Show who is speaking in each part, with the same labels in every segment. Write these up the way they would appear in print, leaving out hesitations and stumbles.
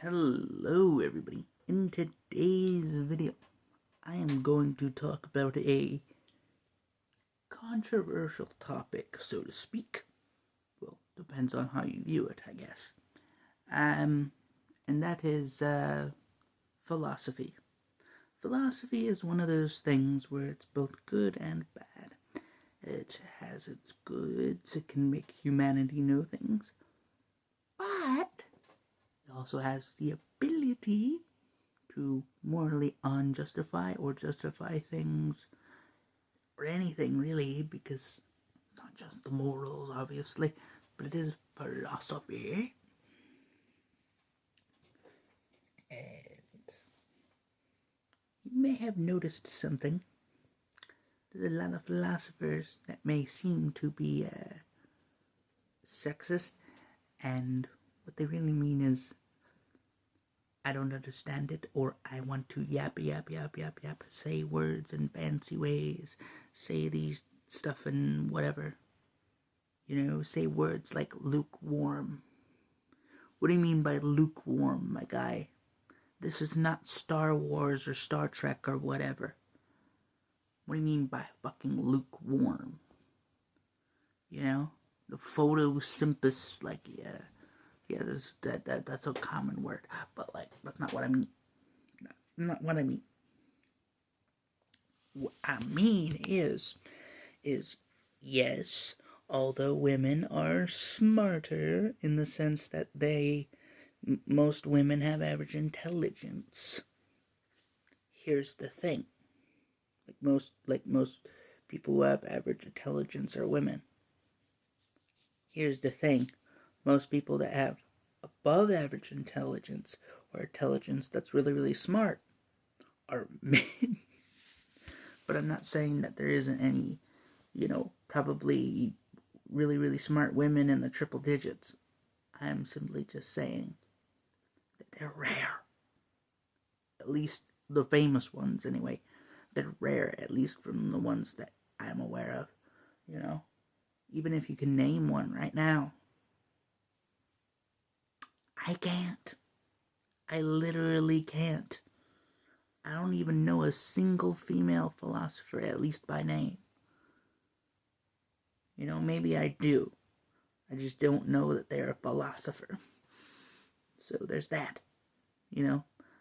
Speaker 1: Hello everybody. In today's video, I am going to talk about a controversial topic, so to speak. Well, depends on how you view it, I guess. And that is philosophy. Philosophy is one of those things where it's both good and bad. It has its goods, it can make humanity know things, but it also has the ability to morally unjustify or justify things, or anything really, because it's not just the morals, obviously, but it is philosophy. And you may have noticed something. There's a lot of philosophers that may seem to be sexist, and what they really mean is, I don't understand it, or I want to yap, say words in fancy ways, say these stuff and whatever. Say words like lukewarm. What do you mean by lukewarm, my guy? This is not Star Wars or Star Trek or whatever. What do you mean by fucking lukewarm? The photosynthesis, that's a common word, but that's not what I mean. Not what I mean. What I mean is yes, although women are smarter in the sense that most women have average intelligence. Here's the thing. Most people who have average intelligence are women. Here's the thing. Most people that have above average intelligence, or intelligence that's really, really smart, are men. But I'm not saying that there isn't any, probably really, really smart women in the triple digits. I'm simply just saying that they're rare. At least the famous ones, anyway. They're rare, at least from the ones that I'm aware of. Even if you can name one right now. I can't. I literally can't. I don't even know a single female philosopher, at least by name. Maybe I do. I just don't know that they're a philosopher. So there's that.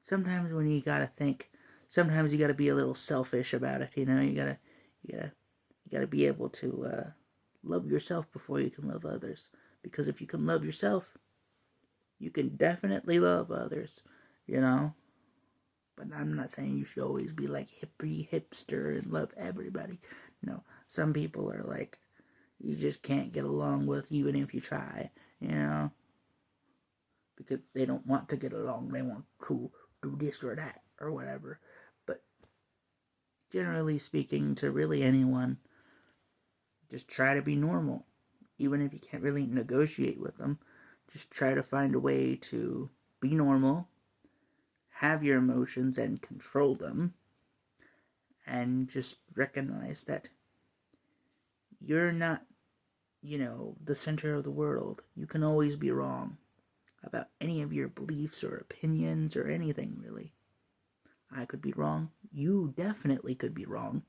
Speaker 1: Sometimes when you gotta think, sometimes you gotta be a little selfish about it. You gotta be able to love yourself before you can love others. Because if you can love yourself, you can definitely love others. But I'm not saying you should always be like hippie hipster and love everybody. No, some people are like, you just can't get along with even if you try, because they don't want to get along. They want to do this or that or whatever. But generally speaking, to really anyone, just try to be normal. Even if you can't really negotiate with them, just try to find a way to be normal, have your emotions and control them, and just recognize that you're not, the center of the world. You can always be wrong about any of your beliefs or opinions or anything, really. I could be wrong. You definitely could be wrong.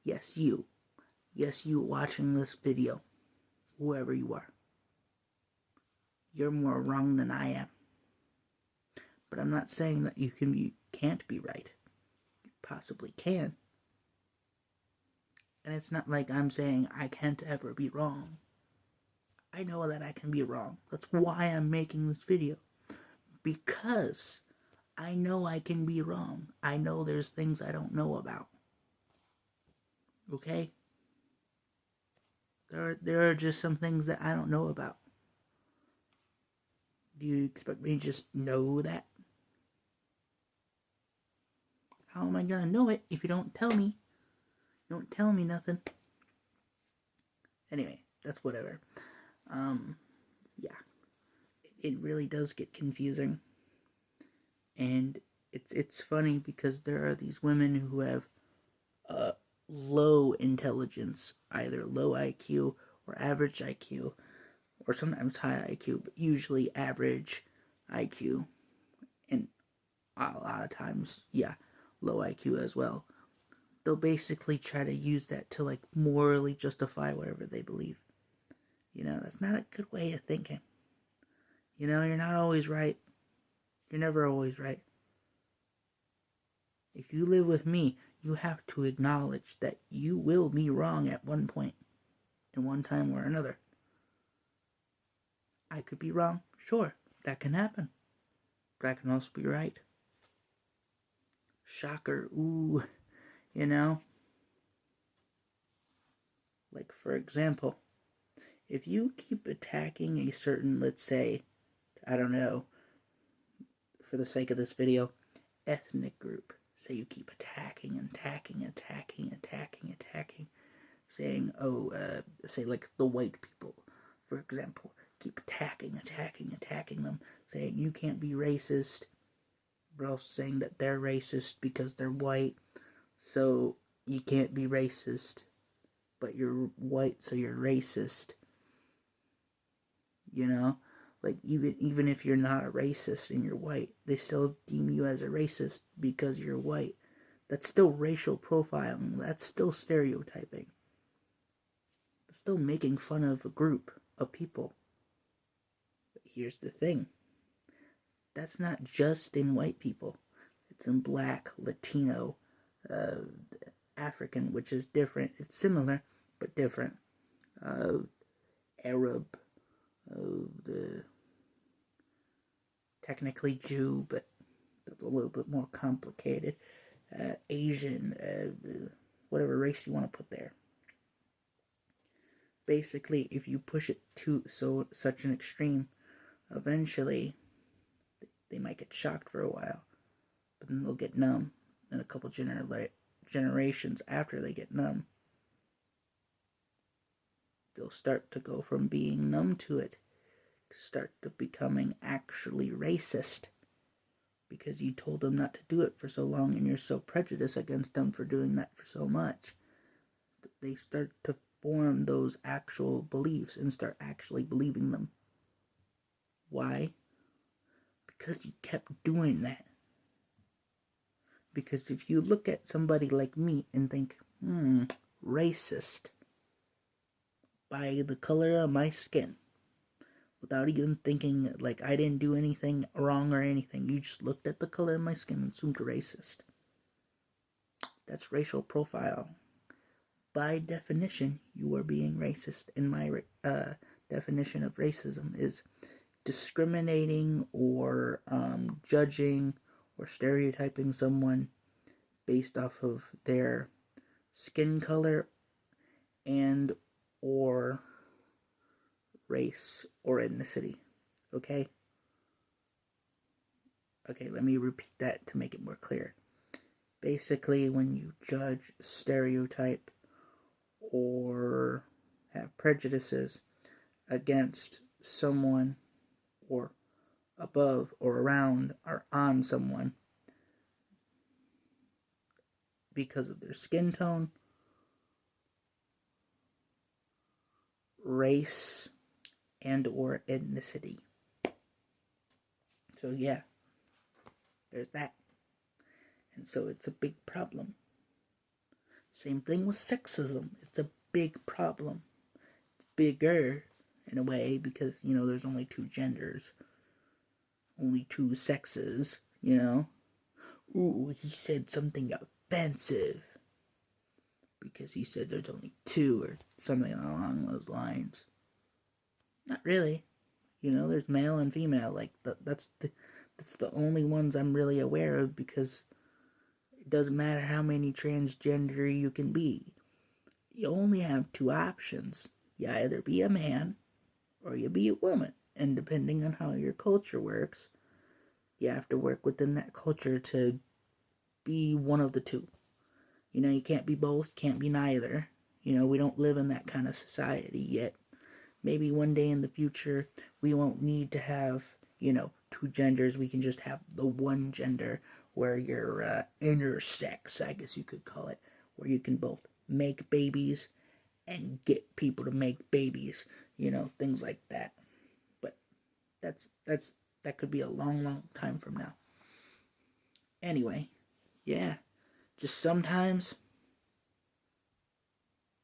Speaker 1: Yes, you. Yes, you watching this video. Whoever you are. You're more wrong than I am. But I'm not saying that you can't be right. You possibly can. And it's not like I'm saying I can't ever be wrong. I know that I can be wrong. That's why I'm making this video. Because I know I can be wrong. I know there's things I don't know about. Okay? There are just some things that I don't know about. Do you expect me to just know that? How am I gonna know it if you don't tell me? You don't tell me nothing. Anyway, that's whatever. Yeah. It really does get confusing. And it's funny because there are these women who have low intelligence, either low IQ or average IQ, or sometimes high IQ, but usually average IQ. a lot of times, yeah, low IQ as well. They'll basically try to use that to like morally justify whatever they believe. That's not a good way of thinking. You're not always right. You're never always right. If you live with me, you have to acknowledge that you will be wrong at one point, in one time or another. I could be wrong, sure, that can happen. But I can also be right. Shocker, ooh, you know? Like, for example, if you keep attacking a certain, let's say, I don't know, for the sake of this video, ethnic group, say you keep attacking, saying, say like the white people, for example, keep attacking them, saying you can't be racist, but also saying that they're racist because they're white, so you can't be racist, but you're white, so you're racist. Like even if you're not a racist and you're white, they still deem you as a racist because you're white. That's still racial profiling. That's still stereotyping. It's still making fun of a group of people. But here's the thing. That's not just in white people. It's in black, Latino, African, which is different. It's similar, but different. Arab, the technically Jew, but that's a little bit more complicated. Asian, whatever race you want to put there. Basically, if you push it to such an extreme, eventually they might get shocked for a while, but then they'll get numb. And a couple generations after they get numb, they'll start to go from being numb to it to start to becoming actually racist, because you told them not to do it for so long and you're so prejudiced against them for doing that for so much. They start to form those actual beliefs and start actually believing them. Why? Because you kept doing that. Because if you look at somebody like me and think, racist, by the color of my skin, without even thinking, like, I didn't do anything wrong or anything, you just looked at the color of my skin and assumed racist. That's racial profile. By definition, you are being racist. And my definition of racism is discriminating or judging or stereotyping someone based off of their skin color and or race or ethnicity. Okay, let me repeat that to make it more clear. Basically, when you judge, stereotype, or have prejudices against someone or above or around or on someone because of their skin tone, race, and or ethnicity. So yeah, there's that. And so it's a big problem. Same thing with sexism. It's a big problem. It's bigger in a way because, there's only two genders. Only two sexes, Ooh, he said something offensive. Because he said there's only two or something along those lines. Not really. There's male and female. Like, that's the only ones I'm really aware of, because it doesn't matter how many transgender you can be. You only have two options. You either be a man or you be a woman. And depending on how your culture works, you have to work within that culture to be one of the two. You can't be both, can't be neither. We don't live in that kind of society yet. Maybe one day in the future, we won't need to have, two genders. We can just have the one gender where you're intersex, I guess you could call it, where you can both make babies and get people to make babies, things like that. But that could be a long, long time from now. Anyway, yeah, just sometimes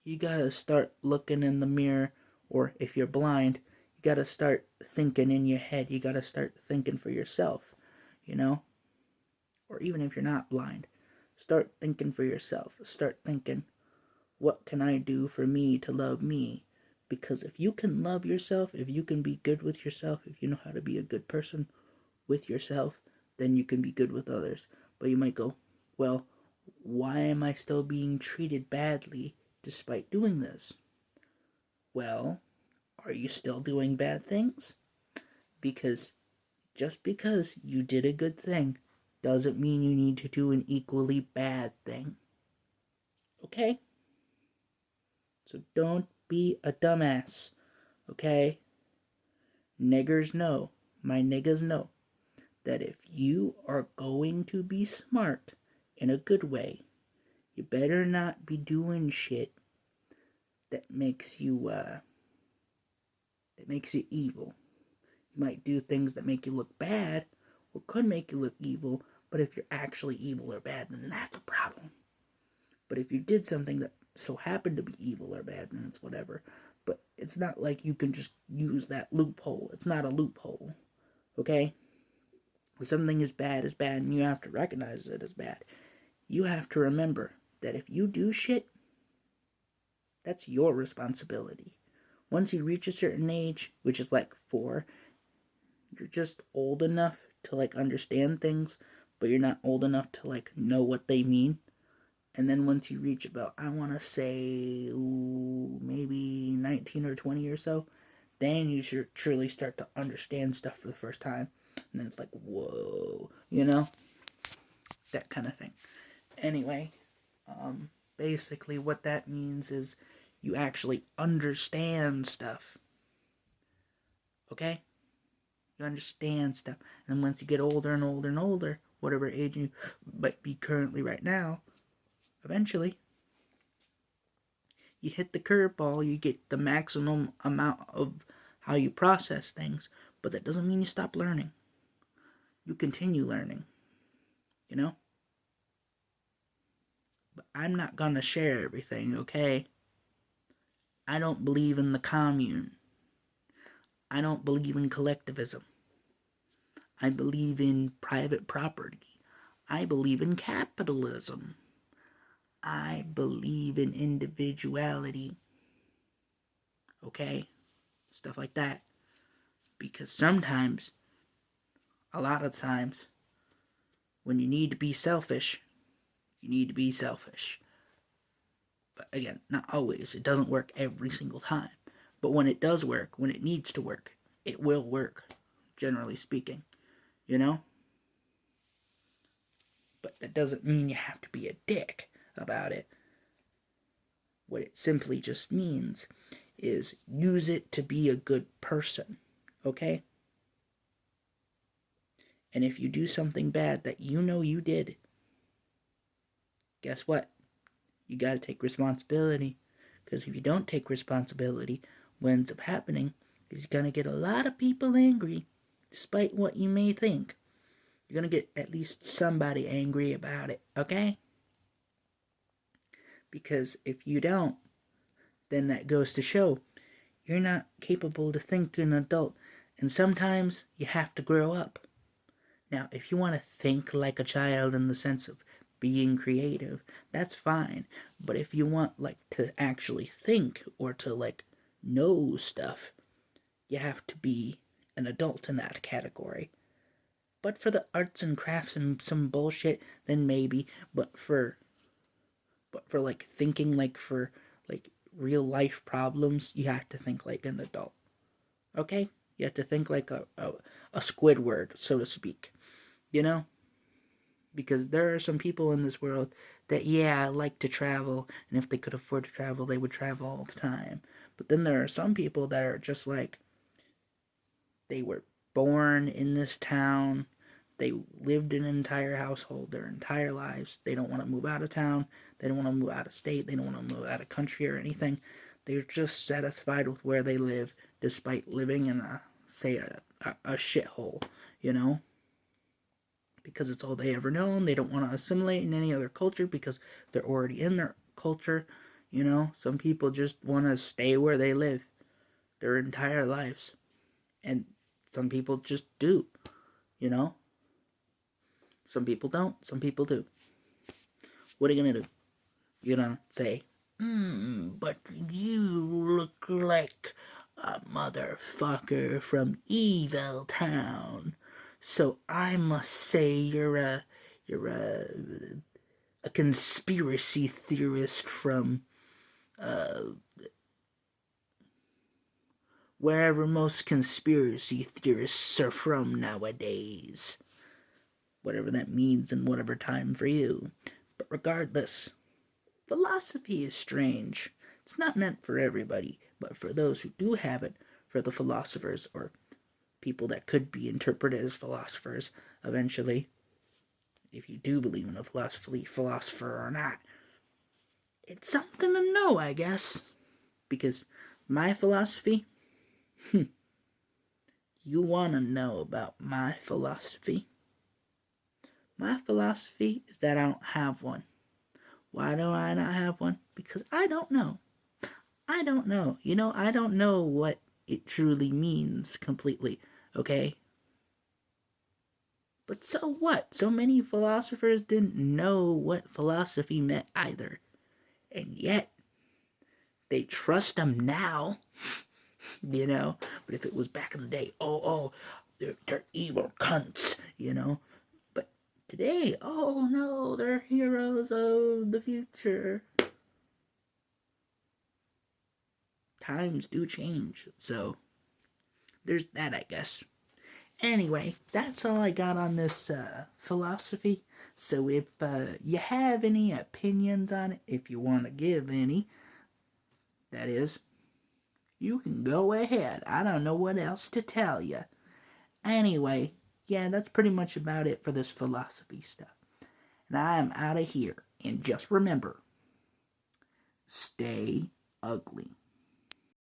Speaker 1: you gotta start looking in the mirror, or if you're blind, you gotta start thinking in your head. You gotta start thinking for yourself, you know? Or even if you're not blind, start thinking for yourself. Start thinking, what can I do for me to love me? Because if you can love yourself, if you can be good with yourself, if you know how to be a good person with yourself, then you can be good with others. But you might go, well, why am I still being treated badly despite doing this? Well, are you still doing bad things? Because just because you did a good thing doesn't mean you need to do an equally bad thing. Okay? So don't be a dumbass. Okay? Niggers know, my niggas know, that if you are going to be smart in a good way, you better not be doing shit that makes you evil. You might do things that make you look bad or could make you look evil, but if you're actually evil or bad, then that's a problem. But if you did something that so happened to be evil or bad, then it's whatever. But it's not like you can just use that loophole. It's not a loophole. Okay? If something is bad, and you have to recognize it as bad. You have to remember that if you do shit, that's your responsibility. Once you reach a certain age, which is like 4, you're just old enough to like understand things, but you're not old enough to like know what they mean. And then once you reach about, I want to say, maybe 19 or 20 or so, then you should truly start to understand stuff for the first time. And then it's like, whoa, that kind of thing. Anyway, basically what that means is you actually understand stuff. Okay? You understand stuff. And once you get older and older and older, whatever age you might be currently right now, eventually you hit the curveball, you get the maximum amount of how you process things, but that doesn't mean you stop learning. You continue learning, But I'm not gonna share everything, okay? I don't believe in the commune. I don't believe in collectivism. I believe in private property. I believe in capitalism. I believe in individuality. Okay? Stuff like that. Because sometimes, a lot of times, when you need to be selfish, you need to be selfish. But again, not always. It doesn't work every single time. But when it does work, when it needs to work, it will work, generally speaking. But that doesn't mean you have to be a dick about it. What it simply just means is use it to be a good person, okay? And if you do something bad that you know you did, guess what? You gotta take responsibility. Because if you don't take responsibility, what ends up happening is you're gonna get a lot of people angry, despite what you may think. You're gonna get at least somebody angry about it, okay? Because if you don't, then that goes to show you're not capable to think an adult, and sometimes you have to grow up. Now, if you want to think like a child in the sense of being creative, that's fine. But if you want to actually think or to know stuff, you have to be an adult in that category. But for the arts and crafts and some bullshit, then maybe. But for thinking for real life problems, you have to think like an adult. Okay? You have to think like a Squidward, so to speak. Because there are some people in this world that, like to travel, and if they could afford to travel, they would travel all the time. But then there are some people that are just they were born in this town, they lived in an entire household their entire lives. They don't want to move out of town, they don't want to move out of state, they don't want to move out of country or anything. They're just satisfied with where they live, despite living in a shithole, because it's all they ever known. They don't want to assimilate in any other culture because they're already in their culture. You know, some people just want to stay where they live their entire lives. And some people just do, you know? Some people don't, some people do. What are you going to do? You're going to say, but you look like a motherfucker from Evil Town. So I must say you're a conspiracy theorist from wherever most conspiracy theorists are from nowadays. Whatever that means in whatever time for you. But regardless, philosophy is strange. It's not meant for everybody, but for those who do have it, for the philosophers or people that could be interpreted as philosophers eventually, if you do believe in a philosopher or not, it's something to know, I guess. Because my philosophy, you want to know about my philosophy? My philosophy is that I don't have one. Why do I not have one? Because I don't know. I don't know. You know, I don't know what it truly means completely, okay? But so what? So many philosophers didn't know what philosophy meant either. And yet, they trust them now, you know? But if it was back in the day, they're evil cunts, you know? But today, oh no, they're heroes of the future. Times do change, so there's that, I guess. Anyway, that's all I got on this philosophy. So if you have any opinions on it, if you want to give any, that is, you can go ahead. I don't know what else to tell you. Anyway, yeah, that's pretty much about it for this philosophy stuff. And I'm out of here. And just remember, stay ugly.